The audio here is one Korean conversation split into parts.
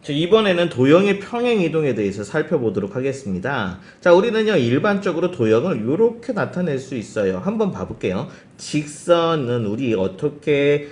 자, 이번에는 도형의 평행 이동에 대해서 살펴보도록 하겠습니다. 자, 우리는요, 일반적으로 도형을 이렇게 나타낼 수 있어요. 한번 봐볼게요. 직선은 우리 어떻게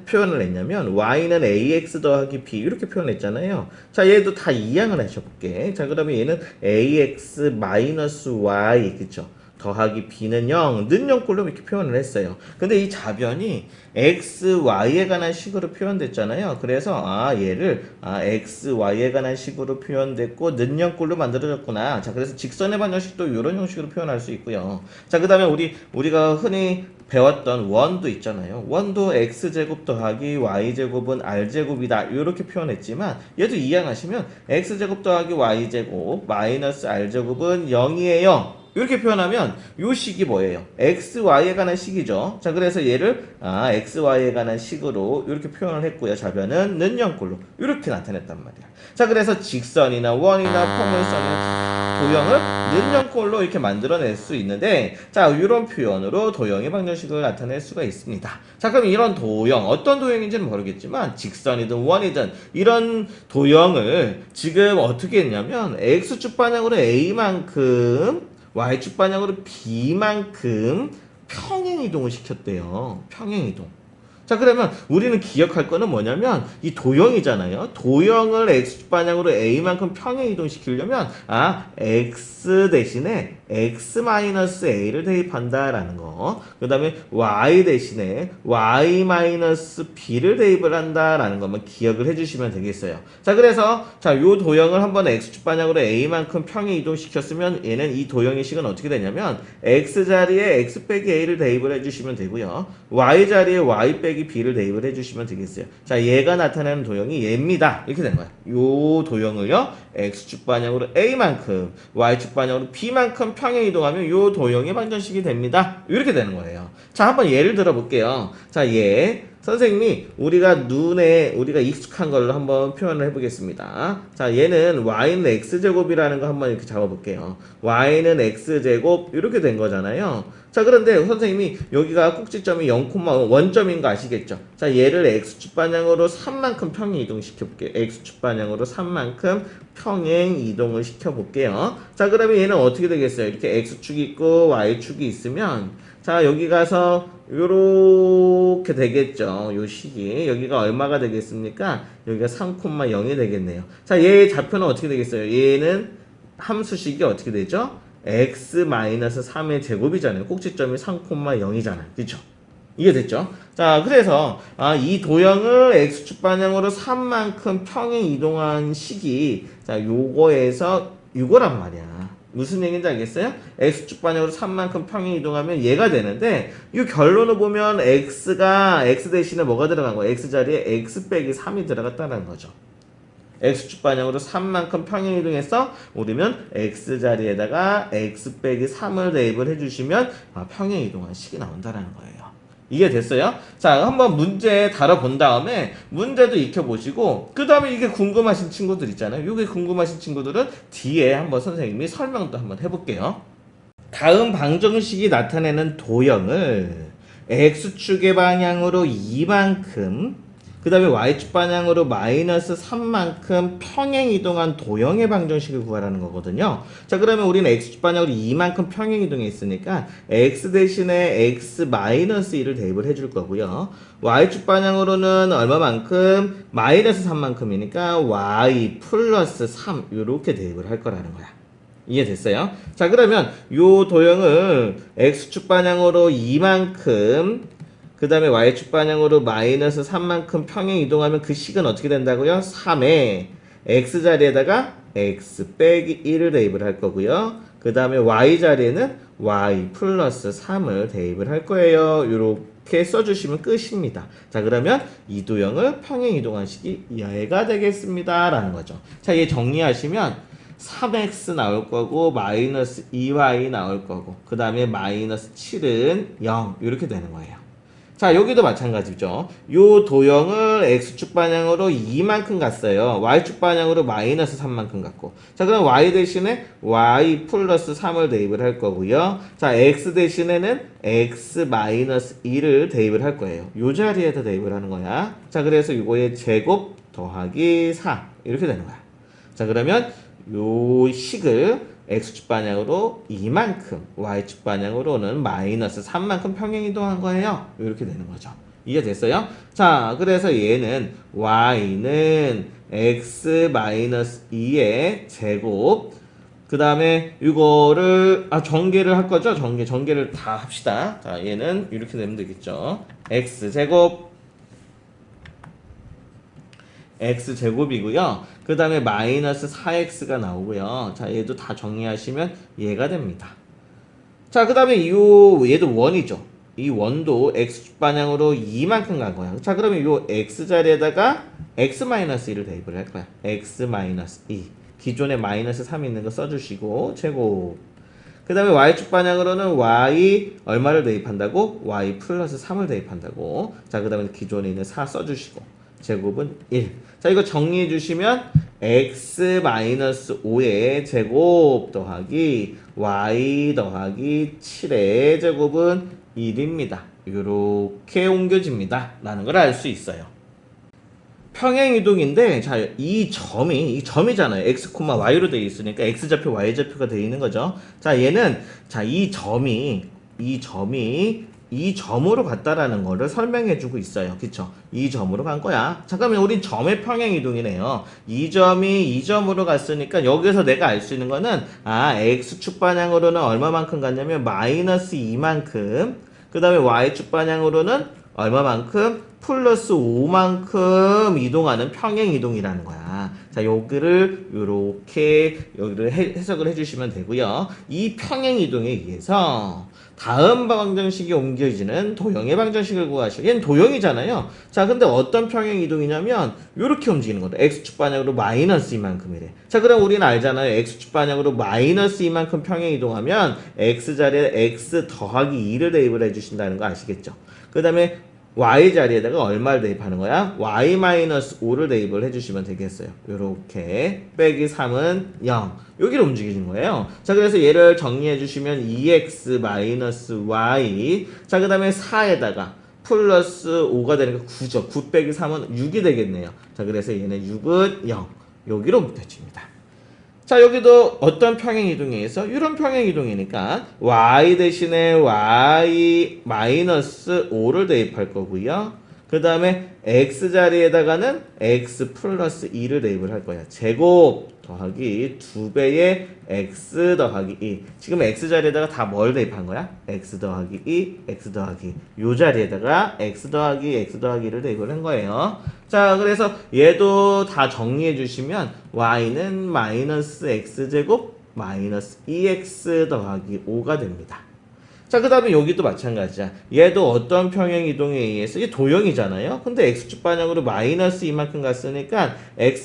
표현을 했냐면, y는 ax 더하기 b 이렇게 표현했잖아요. 자, 얘도 다 이항을 하셔볼게. 자, 그러면 얘는 ax 마이너스 y, 그쵸? 더하기 b는 0, 는 0꼴로 이렇게 표현을 했어요. 근데 이 좌변이 x, y에 관한 식으로 표현됐잖아요. 그래서 얘를 x, y에 관한 식으로 표현됐고 는 0꼴로 만들어졌구나. 자, 그래서 직선의 방정식도 이런 형식으로 표현할 수 있고요. 자, 그 다음에 우리가 흔히 배웠던 원도 있잖아요. 원도 x제곱 더하기 y제곱은 r제곱이다. 이렇게 표현했지만 얘도 이항하시면 x제곱 더하기 y제곱 마이너스 r제곱은 0이에요. 이렇게 표현하면 요 식이 뭐예요? x, y에 관한 식이죠. 자, 그래서 얘를 x, y에 관한 식으로 이렇게 표현을 했고요. 좌변은 는 0꼴로 이렇게 나타냈단 말이야. 자, 그래서 직선이나 원이나 포물선이나 도형을 는 0꼴로 이렇게 만들어낼 수 있는데, 자, 이런 표현으로 도형의 방정식을 나타낼 수가 있습니다. 자, 그럼 이런 도형, 어떤 도형인지는 모르겠지만 직선이든 원이든 이런 도형을 지금 어떻게 했냐면 x축 방향으로 a만큼 y축 방향으로 b만큼 평행이동을 시켰대요. 평행이동. 자, 그러면 우리는 기억할 거는 뭐냐면 이 도형이잖아요. 도형을 x축 방향으로 a만큼 평행이동 시키려면 x 대신에 x-a를 대입한다라는 거. 그 다음에 y 대신에 y-b를 대입을 한다라는 것만 기억을 해주시면 되겠어요. 자, 그래서 요 도형을 한번 x축 방향으로 a만큼 평행 이동시켰으면 얘는 이 도형의 식은 어떻게 되냐면 x 자리에 x 빼기 a를 대입을 해주시면 되고요. y 자리에 y 빼기 b를 대입을 해주시면 되겠어요. 자, 얘가 나타나는 도형이 얘입니다. 이렇게 되는 거야. 요 도형을요, x축 방향으로 a만큼 y축 방향으로 b만큼 평행 이동하면 요 도형의 방정식이 됩니다. 이렇게 되는 거예요. 자, 한번 예를 들어 볼게요. 자, 선생님이 우리가 익숙한 걸로 한번 표현을 해보겠습니다. 자, 얘는 y는 x제곱이라는 거 한번 이렇게 잡아볼게요. y는 x제곱 이렇게 된 거잖아요. 자, 그런데 선생님이 여기가 꼭지점이 0,1점인 거 아시겠죠? 자, 얘를 x축 방향으로 3만큼 평행 이동 시켜볼게요. x축 방향으로 3만큼 평행 이동을 시켜볼게요. 자, 그러면 얘는 어떻게 되겠어요? 이렇게 x축이 있고 y축이 있으면, 자, 여기 가서 요렇게 되겠죠. 요 식이. 여기가 얼마가 되겠습니까? 여기가 3,0이 되겠네요. 자, 얘의 좌표는 어떻게 되겠어요? 얘는 함수식이 어떻게 되죠? x-3의 제곱이잖아요. 꼭지점이 3,0이잖아요. 그렇죠? 이해됐죠? 자, 그래서 이 도형을 x축 방향으로 3만큼 평행 이동한 식이 요거란 말이야. 무슨 얘기인지 알겠어요? x축 방향으로 3만큼 평행 이동하면 얘가 되는데, 이 결론을 보면 x 대신에 뭐가 들어간 거야? x 자리에 x 빼기 3이 들어갔다는 거죠. x축 방향으로 3만큼 평행 이동해서 우리면 x 자리에다가 x 빼기 3을 대입을 해주시면 평행 이동한 식이 나온다는 거예요. 이게 됐어요? 자, 한번 문제 다뤄본 다음에 문제도 익혀보시고 그 다음에 이게 궁금하신 친구들 있잖아요. 이게 궁금하신 친구들은 뒤에 한번 선생님이 설명도 한번 해볼게요. 다음 방정식이 나타내는 도형을 x축의 방향으로 2만큼 그 다음에 y축 방향으로 마이너스 3만큼 평행 이동한 도형의 방정식을 구하라는 거거든요. 자, 그러면 우리는 x축 방향으로 2만큼 평행 이동해 있으니까 x 대신에 x-1을 대입을 해줄 거고요. y축 방향으로는 얼마만큼? 마이너스 3만큼이니까 y 플러스 3 이렇게 대입을 할 거라는 거야. 이해됐어요? 자, 그러면 요 도형을 x축 방향으로 2만큼 그 다음에 y축 방향으로 마이너스 3만큼 평행 이동하면 그 식은 어떻게 된다고요? 3에 x 자리에다가 x 빼기 1을 대입을 할 거고요. 그 다음에 y 자리에는 y 플러스 3을 대입을 할 거예요. 이렇게 써주시면 끝입니다. 자, 그러면 이 도형을 평행 이동한 식이 얘가 되겠습니다. 라는 거죠. 자, 얘 정리하시면 3x 나올 거고 마이너스 2y 나올 거고 그 다음에 마이너스 7은 0 이렇게 되는 거예요. 자, 여기도 마찬가지죠. 요 도형을 x축 방향으로 2만큼 갔어요. y축 방향으로 마이너스 3만큼 갔고. 자, 그럼 y 대신에 y 플러스 3을 대입을 할 거고요. 자, x 대신에는 x 마이너스 2를 대입을 할 거예요. 요 자리에다 대입을 하는 거야. 자, 그래서 이거의 제곱 더하기 4 이렇게 되는 거야. 자, 그러면 요 식을 x축 방향으로 2만큼, y축 방향으로는 마이너스 3만큼 평행이동한 거예요. 이렇게 되는 거죠. 이해됐어요? 자, 그래서 얘는 y는 x 마이너스 2의 제곱, 그 다음에 이거를 전개를 할 거죠. 전개를 다 합시다. 자, 얘는 이렇게 되면 되겠죠. x제곱이고요. 그 다음에 마이너스 4x가 나오고요. 자, 얘도 다 정리하시면 얘가 됩니다. 자, 그 다음에 얘도 원이죠. 이 원도 x축 방향으로 2만큼 간 거야. 자, 그러면 요 x자리에다가 x-1을 대입을 할 거야. x-2. 기존에 마이너스 3이 있는 거 써주시고, 제곱. 그 다음에 y축 방향으로는 y 얼마를 대입한다고? y 플러스 3을 대입한다고. 자, 그 다음에 기존에 있는 4 써주시고, 제곱은 1. 자, 이거 정리해 주시면 x-5의 제곱 더하기 y 더하기 7의 제곱은 1입니다. 이렇게 옮겨집니다. 라는 걸 알 수 있어요. 평행이동인데, 자, 이 점이잖아요. x, y로 되어 있으니까 x좌표, y좌표가 되어 있는 거죠. 자, 얘는, 자, 이 점이 이 점으로 갔다라는 거를 설명해 주고 있어요. 그쵸? 이 점으로 간 거야. 잠깐만, 우린 점의 평행이동이네요. 이 점이 이 점으로 갔으니까 여기서 내가 알 수 있는 거는, x축 방향으로는 얼마만큼 갔냐면, 마이너스 2만큼, 그 다음에 y축 방향으로는 얼마만큼? 플러스 5만큼 이동하는 평행이동이라는 거야. 자, 여기를 해석을 해주시면 되고요. 이 평행이동에 의해서 다음 방정식이 옮겨지는 도형의 방정식을 구하시오. 얘는 도형이잖아요. 자, 근데 어떤 평행이동이냐면 이렇게 움직이는 거다. x축 방향으로 마이너스 이만큼이래. 자, 그럼 우리는 알잖아요. x축 방향으로 마이너스 이만큼 평행이동하면 x자리에 x 더하기 2를 대입을 해주신다는 거 아시겠죠? 그 다음에 y 자리에다가 얼마를 대입하는 거야? y-5를 대입을 해주시면 되겠어요. 요렇게 빼기 3은 0. 여기로 움직이는 거예요. 자, 그래서 얘를 정리해 주시면 2x-y. 자, 그 다음에 4에다가 플러스 5가 되니까 9죠. 9 빼기 3은 6이 되겠네요. 자, 그래서 얘는 6은 0. 여기로 옮겨집니다. 자, 여기도 어떤 평행이동에 의해서 이런 평행이동이니까 y 대신에 y-5를 대입할 거고요. 그 다음에 x 자리에다가는 x 플러스 2를 대입을 할 거야. 제곱 더하기 2배의 x 더하기 2. 지금 x 자리에다가 다 뭘 대입한 거야? x 더하기 2, x 더하기 요 자리에다가 x 더하기 2를 대입을 한 거예요. 자, 그래서 얘도 다 정리해 주시면 y는 마이너스 x제곱 마이너스 2x 더하기 5가 됩니다. 자, 그 다음에 여기도 마찬가지야. 얘도 어떤 평행이동에 의해서 이게 도형이잖아요. 근데 x축 방향으로 마이너스 이만큼 갔으니까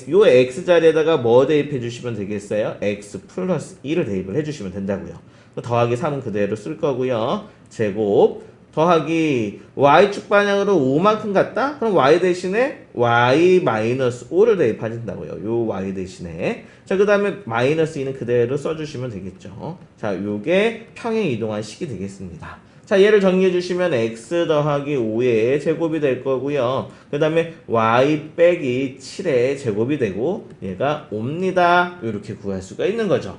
요 x 자리에다가 뭐 대입해 주시면 되겠어요? x 플러스 2를 대입을 해주시면 된다고요. 더하기 3은 그대로 쓸 거고요. 제곱 더하기 y축 방향으로 5만큼 갔다? 그럼 y 대신에 y-5를 대입하신다고요. 요 y 대신에. 자, 그 다음에 마이너스 2는 그대로 써주시면 되겠죠. 자, 요게 평행 이동한 식이 되겠습니다. 자, 얘를 정리해 주시면 x 더하기 5의 제곱이 될 거고요. 그 다음에 y 빼기 7의 제곱이 되고 얘가 옵니다. 이렇게 구할 수가 있는 거죠.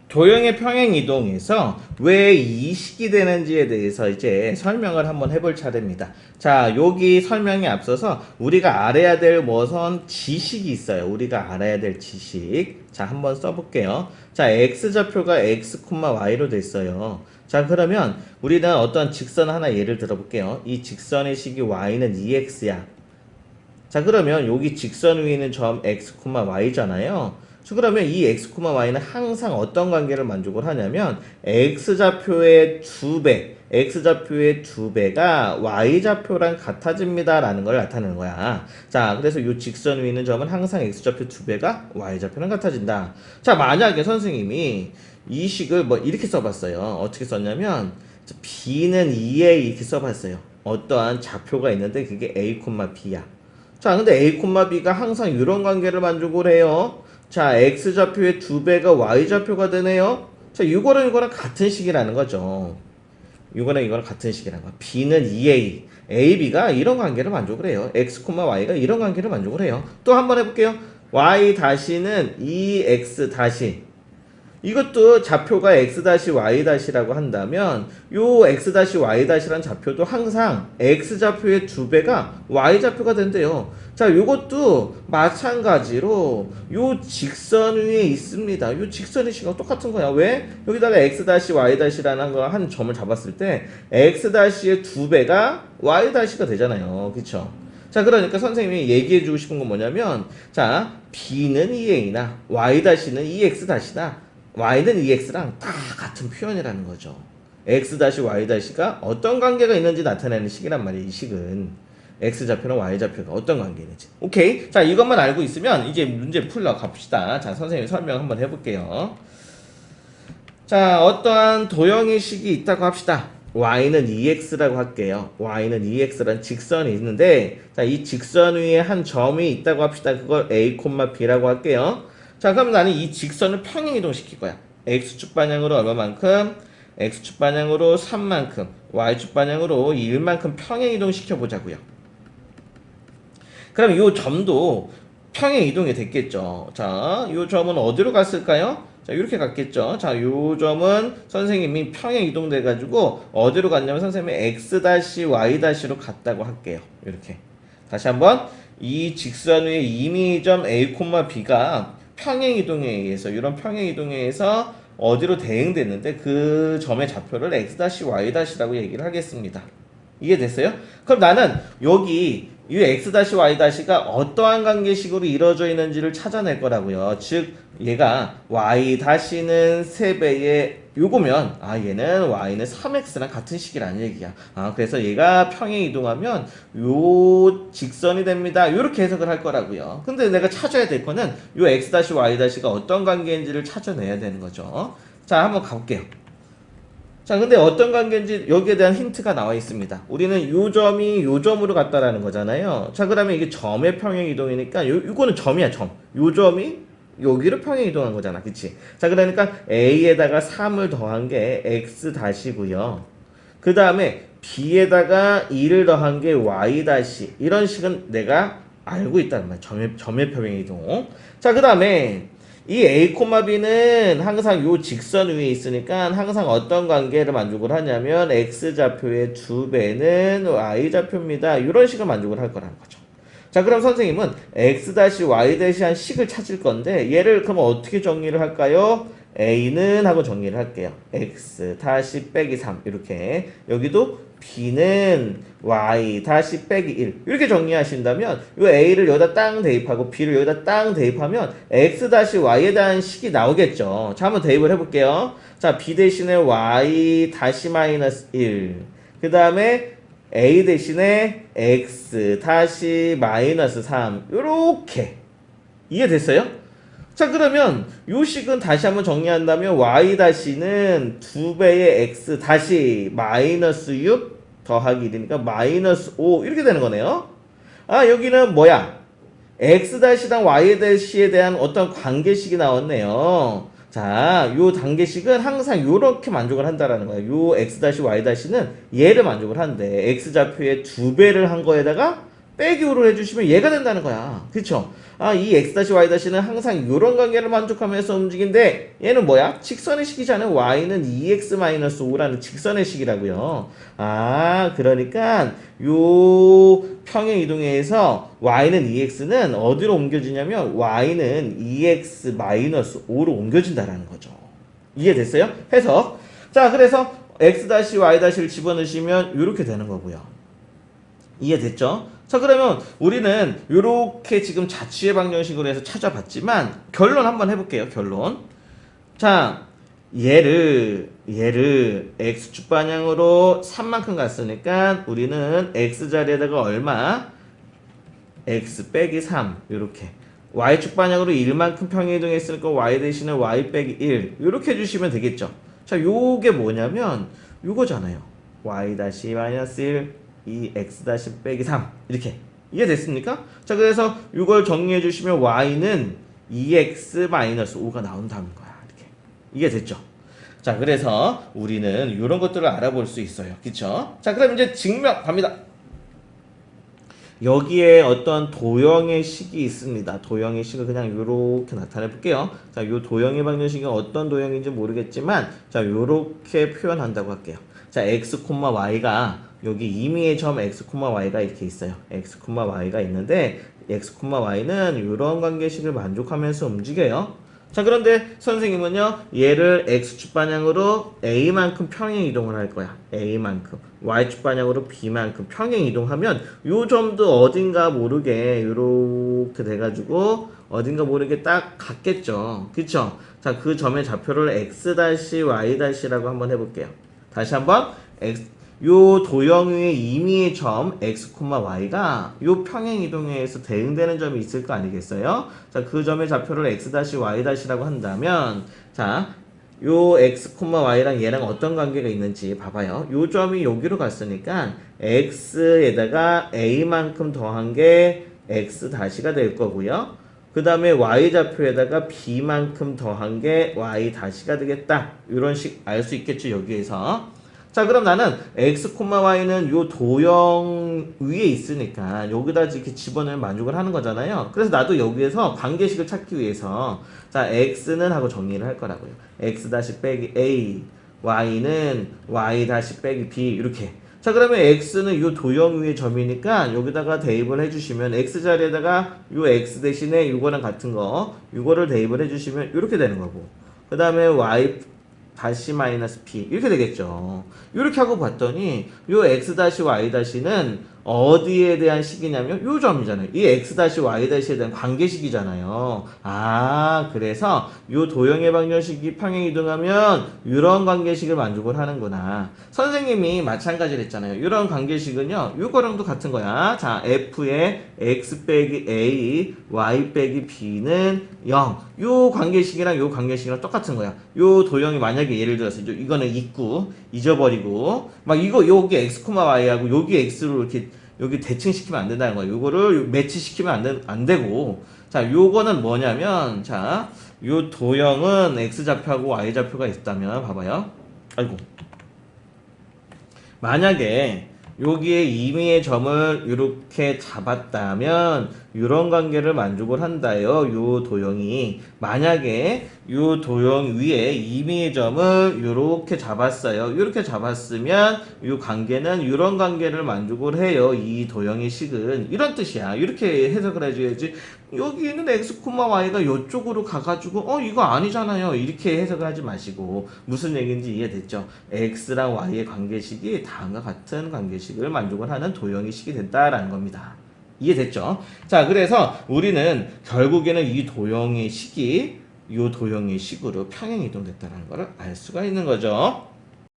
도형의 평행이동에서 왜 이 식이 되는지에 대해서 이제 설명을 한번 해볼 차례입니다. 자, 여기 설명에 앞서서 우리가 알아야 될 지식이 있어요. 우리가 알아야 될 지식. 자, 한번 써볼게요. 자, x좌표가 x, y로 됐어요. 자, 그러면 우리는 어떤 직선 하나 예를 들어볼게요. 이 직선의 식이 y는 2x야. 자, 그러면 여기 직선 위에 있는 점 x, y잖아요. 그러면 이 x, y는 항상 어떤 관계를 만족을 하냐면 x좌표의 2배가 y좌표랑 같아집니다 라는 걸 나타내는 거야. 자, 그래서 이 직선 위에 있는 점은 항상 x좌표 2배가 y좌표랑 같아진다. 자, 만약에 선생님이 이 식을 이렇게 써봤어요. 어떻게 썼냐면 b는 2a 이렇게 써봤어요. 어떠한 좌표가 있는데 그게 a, b야. 자, 근데 a, b가 항상 이런 관계를 만족을 해요. 자, x좌표의 2배가 y좌표가 되네요. 자, 이거랑 같은 식이라는 거죠. 이거랑 같은 식이라는 거야. b는 2a, a, b가 이런 관계를 만족을 해요. x, y가 이런 관계를 만족을 해요. 또 한번 해볼게요. y 다시는 2x 다시 이것도 좌표가 x-y-라고 한다면 요 x-y-라는 좌표도 항상 x좌표의 2배가 y좌표가 된대요. 자, 요것도 마찬가지로 요 직선 위에 있습니다. 요 직선의 식과 똑같은 거야. 왜? 여기다가 x-y-라는 거 한 점을 잡았을 때 x-의 2배가 y-가 되잖아요. 그쵸? 자, 그러니까 선생님이 얘기해 주고 싶은 건 뭐냐면 자, b는 2a나 y-는 2x-나 y는 2x랑 다 같은 표현이라는 거죠. x-y-가 어떤 관계가 있는지 나타내는 식이란 말이에요. 이 식은 x좌표랑 y좌표가 어떤 관계인지. 오케이. 자, 이것만 알고 있으면 이제 문제 풀러 갑시다. 자, 선생님이 설명 한번 해볼게요. 자, 어떠한 도형의 식이 있다고 합시다. y는 2x라고 할게요. y는 2x라는 직선이 있는데 자, 이 직선 위에 한 점이 있다고 합시다. 그걸 a, b라고 할게요. 자, 그럼 나는 이 직선을 평행 이동시킬 거야. x축 방향으로 얼마만큼? x축 방향으로 3만큼, y축 방향으로 1만큼 평행 이동시켜 보자고요. 그럼 이 점도 평행 이동이 됐겠죠. 자, 이 점은 어디로 갔을까요? 자, 이렇게 갔겠죠. 자, 이 점은 선생님이 평행 이동돼 가지고 어디로 갔냐면 선생님이 x-y-로 갔다고 할게요. 이렇게. 다시 한번 이 직선 위에 임의점 a, b가 평행 이동에 의해서 이런 평행 이동에 의해서 어디로 대응됐는데 그 점의 좌표를 x-y-라고 얘기를 하겠습니다. 이해됐어요? 그럼 나는 여기 이 x-y-가 어떠한 관계식으로 이루어져 있는지를 찾아낼 거라고요. 즉 얘가 y-는 3배의 요거면 얘는 y는 3x랑 같은 식이라는 얘기야. 그래서 얘가 평행 이동하면 요 직선이 됩니다. 요렇게 해석을 할 거라고요. 근데 내가 찾아야 될 거는 요 x-y-가 어떤 관계인지를 찾아내야 되는 거죠. 자, 한번 가볼게요. 자, 근데 어떤 관계인지 여기에 대한 힌트가 나와 있습니다. 우리는 요 점이 요 점으로 갔다라는 거잖아요. 자, 그러면 이게 점의 평행 이동이니까 요거는 점이야, 점. 요 점이 여기로 평행 이동한 거잖아. 그치? 자, 그러니까 a에다가 3을 더한 게 x 다시고요. 그 다음에 b에다가 2를 더한 게 y 다시. 이런 식은 내가 알고 있다는 말이야. 점의 평행 이동. 자, 그 다음에 이 a, b는 항상 요 직선 위에 있으니까 항상 어떤 관계를 만족을 하냐면 x좌표의 2배는 y좌표입니다. 이런 식을 만족을 할 거라는 거죠. 자, 그럼 선생님은 x-y-한 식을 찾을 건데 얘를 그럼 어떻게 정리를 할까요? a는 하고 정리를 할게요. x 빼기 3 이렇게. 여기도 b는 y 빼기 1 이렇게 정리하신다면 이 a를 여기다 땅 대입하고 b를 여기다 땅 대입하면 x-y에 대한 식이 나오겠죠. 자, 한번 대입을 해볼게요. 자, b 대신에 y 마이너스 1 그 다음에 a 대신에 x 마이너스 3 요렇게 이해됐어요? 자, 그러면 요 식은 다시 한번 정리한다면 y-는 2배의 x 마이너스 6 더하기 1이니까 마이너스 5 이렇게 되는 거네요. 여기는 뭐야? x-당 y-에 대한 어떤 관계식이 나왔네요. 자, 요 단계식은 항상 요렇게 만족을 한다라는 거예요. 요 x-y-는 얘를 만족을 하는데 x좌표의 2배를 한 거에다가 빼기 5를 해주시면 얘가 된다는 거야. 그쵸? 이 x-y-는 항상 요런 관계를 만족하면서 움직인데 얘는 뭐야? 직선의 식이잖아요. y는 2x-5라는 직선의 식이라고요. 그러니까 요 평행 이동에 의해서 y는 2x는 어디로 옮겨지냐면 y는 2x-5로 옮겨진다라는 거죠. 이해됐어요? 해석. 자, 그래서 x-y-를 집어넣으시면 이렇게 되는 거고요. 이해됐죠? 자, 그러면 우리는 이렇게 지금 자취의 방정식으로 해서 찾아봤지만 결론 한번 해볼게요. 결론. 자, 얘를 x축 방향으로 3만큼 갔으니까 우리는 x자리에다가 얼마? x 빼기 3 이렇게 y축 방향으로 1만큼 평행 이동했으니까 y 대신에 y 빼기 1 이렇게 해주시면 되겠죠. 자, 요게 뭐냐면 요거잖아요. y 마이너스 1 이 x 빼기 3 이렇게 이해됐습니까? 자, 그래서 이걸 정리해 주시면 y는 2x-5가 나온다는 거야. 이렇게 이해됐죠? 자, 그래서 우리는 이런 것들을 알아볼 수 있어요. 그쵸? 자, 그럼 이제 증명 갑니다. 여기에 어떤 도형의 식이 있습니다. 도형의 식을 그냥 이렇게 나타내 볼게요. 자, 요 도형의 방정식이 어떤 도형인지 모르겠지만, 자, 요렇게 표현한다고 할게요. 자, x, y가 여기 임의의 점 x, y가 이렇게 있어요. x, y가 있는데, x, y는 이런 관계식을 만족하면서 움직여요. 자, 그런데 선생님은요, 얘를 x축 방향으로 a만큼 평행 이동을 할 거야. a만큼. y축 방향으로 b만큼 평행 이동하면 요 점도 어딘가 모르게 이렇게 돼가지고 어딘가 모르게 딱 같겠죠. 그쵸? 자, 그 점의 좌표를 x-y-라고 한번 해볼게요. 다시 한번 요 도형 위의 임의의 점 x, y가 요 평행 이동에 의해서 대응되는 점이 있을 거 아니겠어요? 자, 그 점의 좌표를 x-y-라고 한다면, 자, 요 x, y랑 얘랑 어떤 관계가 있는지 봐봐요. 요 점이 여기로 갔으니까 x에다가 a만큼 더한 게 x-가 될 거고요. 그 다음에 y좌표에다가 b만큼 더한 게 y-가 되겠다. 이런 식 알 수 있겠죠, 여기에서. 자, 그럼 나는 x, y는 요 도형 위에 있으니까 여기다 이렇게 집어넣으면 만족을 하는 거잖아요. 그래서 나도 여기에서 관계식을 찾기 위해서 자, x는 하고 정리를 할 거라고요. x-a, y는 y-b 이렇게. 자, 그러면 x는 요 도형 위의 점이니까 여기다가 대입을 해주시면 x 자리에다가 요 x 대신에 요거랑 같은 거 요거를 대입을 해주시면 이렇게 되는 거고, 그 다음에 y 다시 마이너스 p 이렇게 되겠죠. 이렇게 하고 봤더니 요 x y-는 어디에 대한 식이냐면 요 점이잖아요. 이 x y-에 대한 관계식이잖아요. 아, 그래서 요 도형의 방정식이 평행 이동하면 이런 관계식을 만족을 하는구나. 선생님이 마찬가지로 했잖아요. 이런 관계식은요, 요거랑도 같은 거야. 자, f의 x 빼기 a, y 빼기 b는 0. 요 관계식이랑 요 관계식이랑 똑같은 거야. 요 도형이 만약에 예를 들어서 이거는 있고 잊어버리고 막 이거 여기 x, y하고 여기 x로 이렇게 여기 대칭시키면 안 된다는 거야. 요거를 매치시키면 안 되고, 자, 요거는 뭐냐면, 자, 요 도형은 x좌표하고 y좌표가 있다면 봐봐요. 아이고. 만약에 여기에 임의의 점을 이렇게 잡았다면 이런 관계를 만족을 한다요. 요 도형이 만약에 요 도형 위에 임의의 점을 이렇게 잡았어요. 이렇게 잡았으면 요 관계는 이런 관계를 만족을 해요. 이 도형의 식은 이런 뜻이야. 이렇게 해석을 해줘야지. 여기 있는 x, y가 이쪽으로 가가지고 이거 아니잖아요. 이렇게 해석을 하지 마시고 무슨 얘기인지 이해됐죠? x랑 y의 관계식이 다음과 같은 관계식을 만족을 하는 도형의 식이 된다라는 겁니다. 이해됐죠? 자, 그래서 우리는 결국에는 이 도형의 식이 이 도형의 식으로 평행 이동됐다는 것을 알 수가 있는 거죠.